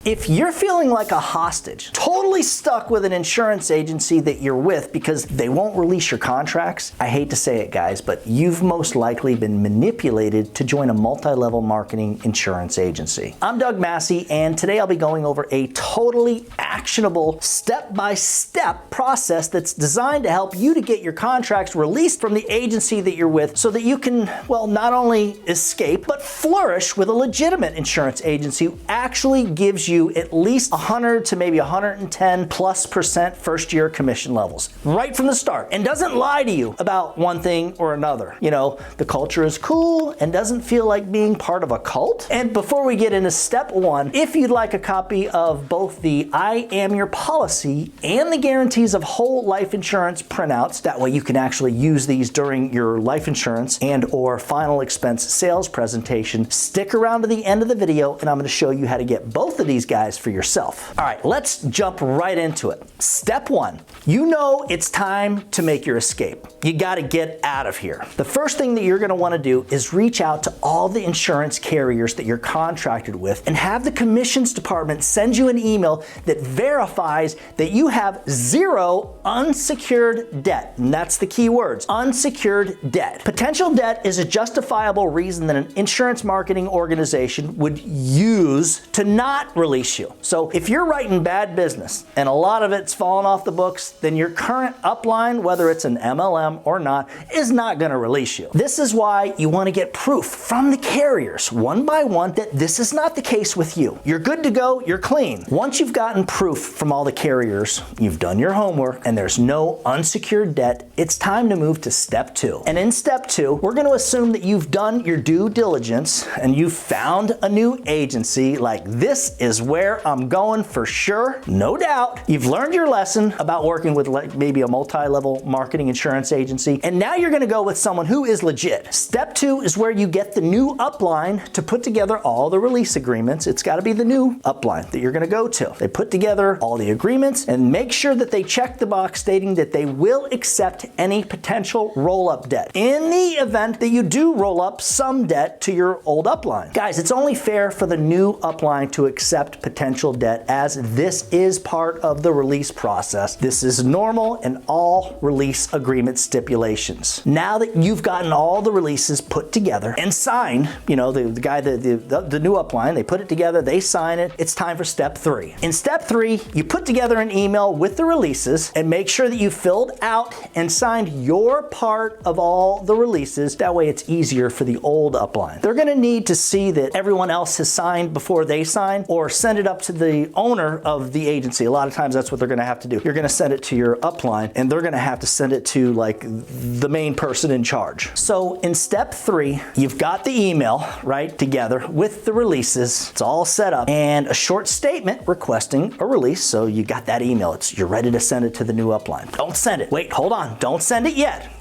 If you're feeling like a hostage, totally stuck with an insurance agency that you're with because they won't release your contracts, I hate to say it, guys, but you've most likely been manipulated to join a multi-level marketing insurance agency. I'm Doug Massey, and today I'll be going over a totally actionable step-by-step process that's designed to help you to get your contracts released from the agency that you're with so that you can, well, not only escape, but flourish with a legitimate insurance agency who actually gives you at least 100 to maybe 110+% first year commission levels right from the start and doesn't lie to you about one thing or another. You know, the culture is cool and doesn't feel like being part of a cult. And before we get into step one, if you'd like a copy of both the I Am Your Policy and the Guarantees of Whole Life Insurance printouts, that way you can actually use these during your life insurance and or final expense sales presentation, stick around to the end of the video and I'm going to show you how to get both of these guys for yourself. All right, let's jump right into it. Step one, you know it's time to make your escape. You got to get out of here. The first thing that you're going to want to do is reach out to all the insurance carriers that you're contracted with and have the commissions department send you an email that verifies that you have zero unsecured debt. And that's the key words, unsecured debt. Potential debt is a justifiable reason that an insurance marketing organization would use to not release you. So if you're writing bad business and a lot of it's fallen off the books, then your current upline, whether it's an MLM or not, is not going to release you. This is why you want to get proof from the carriers one by one that this is not the case with you. You're good to go, you're clean. Once you've gotten proof from all the carriers, you've done your homework, and there's no unsecured debt, it's time to move to step two. And in step two, we're going to assume that you've done your due diligence and you've found a new agency like this is where I'm going for sure. No doubt. You've learned your lesson about working with like maybe a multi-level marketing insurance agency, and now you're going to go with someone who is legit. Step two is where you get the new upline to put together all the release agreements. It's got to be the new upline that you're going to go to. They put together all the agreements and make sure that they check the box stating that they will accept any potential roll-up debt in the event that you do roll up some debt to your old upline. Guys, it's only fair for the new upline to accept potential debt, as this is part of the release process. This is normal in all release agreement stipulations. Now that you've gotten all the releases put together and signed, you know, the guy, the new upline, they put it together, they sign it, it's time for step three. In step three, you put together an email with the releases and make sure that you filled out and signed your part of all the releases. That way it's easier for the old upline. They're going to need to see that everyone else has signed before they sign, or send it up to the owner of the agency. A lot of times that's what they're going to have to do. You're going to send it to your upline and they're going to have to send it to like the main person in charge. So in step three, you've got the email right together with the releases. It's all set up and a short statement requesting a release. So you got that email. You're ready to send it to the new upline. Don't send it. Wait, hold on. Don't send it yet.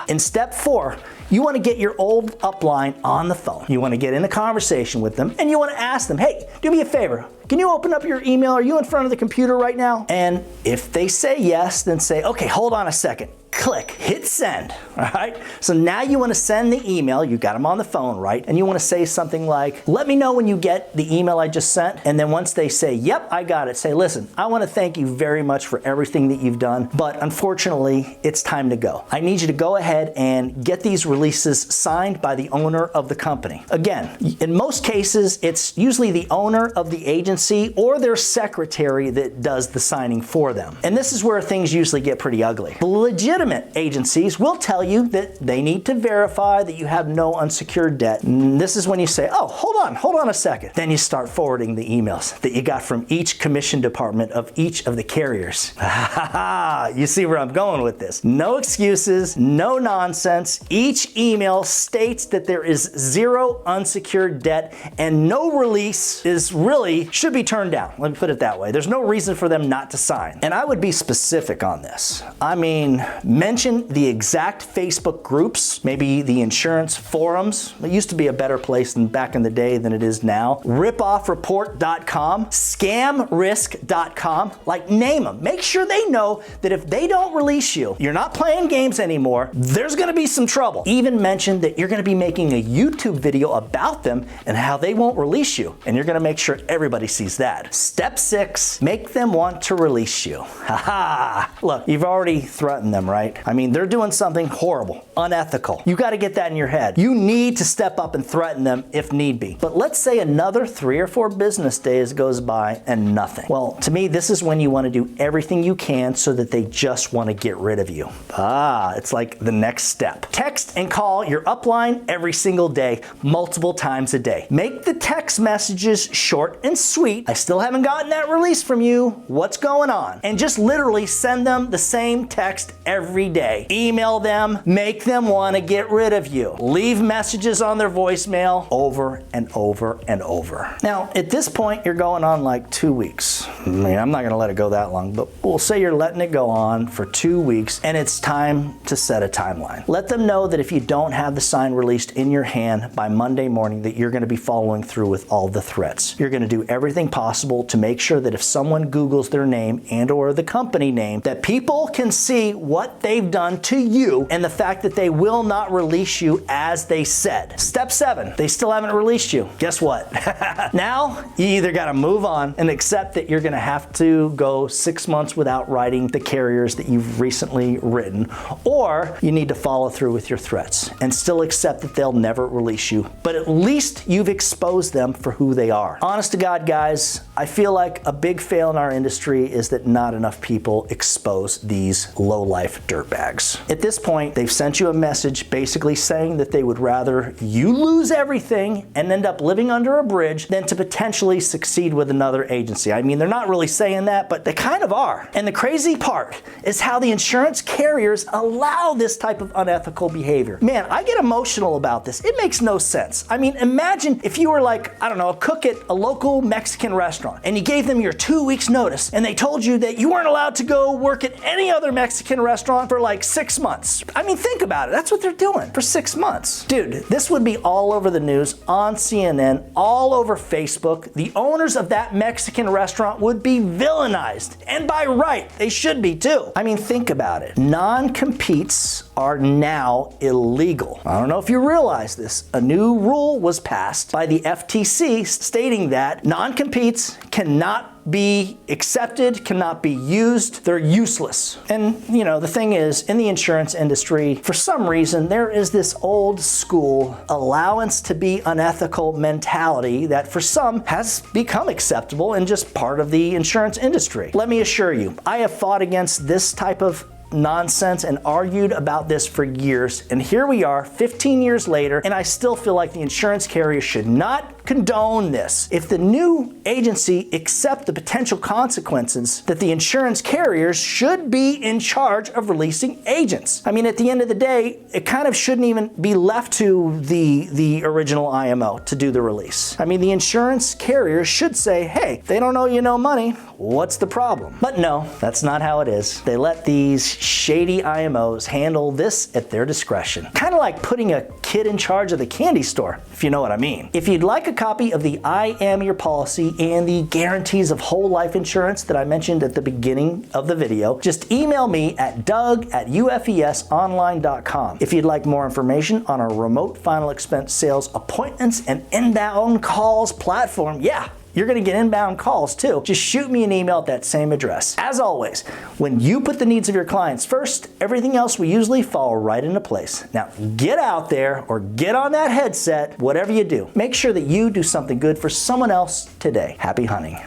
In step four, you want to get your old upline on the phone. You want to get in a conversation with them and you want to ask them, hey, do me a favor. Can you open up your email? Are you in front of the computer right now? And if they say yes, then say, okay, hold on a second. Click, hit send, all right? So now you want to send the email, you got them on the phone, right? And you want to say something like, let me know when you get the email I just sent. And then once they say, yep, I got it, say, listen, I want to thank you very much for everything that you've done, but unfortunately, it's time to go. I need you to go ahead and get these releases signed by the owner of the company. Again, in most cases, it's usually the owner of the agency or their secretary that does the signing for them. And this is where things usually get pretty ugly. The legitimate agencies will tell you that they need to verify that you have no unsecured debt. And this is when you say, oh, hold on a second. Then you start forwarding the emails that you got from each commission department of each of the carriers. You see where I'm going with this. No excuses, no nonsense. Each email states that there is zero unsecured debt and no release should be turned down. Let me put it that way. There's no reason for them not to sign. And I would be specific on this. I mean, Mention the exact Facebook groups, maybe the insurance forums. It used to be a better place than back in the day than it is now. Ripoffreport.com, scamrisk.com, like name them. Make sure they know that if they don't release you, you're not playing games anymore, there's gonna be some trouble. Even mention that you're gonna be making a YouTube video about them and how they won't release you, and you're gonna make sure everybody sees that. Step 6, make them want to release you. Haha. Look, you've already threatened them, right? I mean, they're doing something horrible, unethical. You gotta get that in your head. You need to step up and threaten them if need be. But let's say another 3 or 4 business days goes by and nothing. Well, to me, this is when you wanna do everything you can so that they just wanna get rid of you. It's like the next step. Text and call your upline every single day, multiple times a day. Make the text messages short and sweet. I still haven't gotten that release from you. What's going on? And just literally send them the same text every day. Email them, make them want to get rid of you. Leave messages on their voicemail over and over and over. Now, at this point, you're going on like 2 weeks. I mean, I'm not gonna let it go that long, but we'll say you're letting it go on for 2 weeks and it's time to set a timeline. Let them know that if you don't have the sign released in your hand by Monday morning, that you're gonna be following through with all the threats. You're gonna do everything possible to make sure that if someone Googles their name and or the company name, that people can see what they've done to you and the fact that they will not release you as they said. Step 7, they still haven't released you. Guess what? Now, you either gotta move on and accept that you're gonna have to go 6 months without writing the carriers that you've recently written, or you need to follow through with your threats and still accept that they'll never release you, but at least you've exposed them for who they are. Honest to God, guys, I feel like a big fail in our industry is that not enough people expose these low-life dirtbags. At this point, they've sent you a message basically saying that they would rather you lose everything and end up living under a bridge than to potentially succeed with another agency. I mean, they're not really saying that, but they kind of are. And the crazy part is how the insurance carriers allow this type of unethical behavior. Man, I get emotional about this. It makes no sense. I mean, imagine if you were like, I don't know, a cook at a local Mexican restaurant and you gave them your 2 weeks notice and they told you that you weren't allowed to go work at any other Mexican restaurant for like 6 months. I mean, think about it. That's what they're doing for 6 months. Dude, this would be all over the news, on CNN, all over Facebook. The owners of that Mexican restaurant would be villainized. And by right, they should be too. I mean, think about it. Non-competes are now illegal. I don't know if you realize this. A new rule was passed by the FTC stating that non-competes cannot be accepted, cannot be used, they're useless. And you know, the thing is, in the insurance industry, for some reason, there is this old school allowance to be unethical mentality that for some has become acceptable and just part of the insurance industry. Let me assure you, I have fought against this type of nonsense and argued about this for years, and here we are 15 years later, and I still feel like the insurance carrier should not condone this. If the new agency accept the potential consequences, that the insurance carriers should be in charge of releasing agents. I mean, at the end of the day, it kind of shouldn't even be left to the original IMO to do the release. I mean, the insurance carriers should say, hey, they don't owe you no money, what's the problem? But no, that's not how it is. They let these shady IMOs handle this at their discretion. Kind of like putting a kid in charge of the candy store, if you know what I mean. If you'd like a copy of the I Am Your Policy and the guarantees of whole life insurance that I mentioned at the beginning of the video, just email me at doug@ufesonline.com. If you'd like more information on our remote final expense sales appointments and inbound calls platform, yeah, you're gonna get inbound calls too. Just shoot me an email at that same address. As always, when you put the needs of your clients first, everything else will usually fall right into place. Now, get out there or get on that headset, whatever you do. Make sure that you do something good for someone else today. Happy hunting.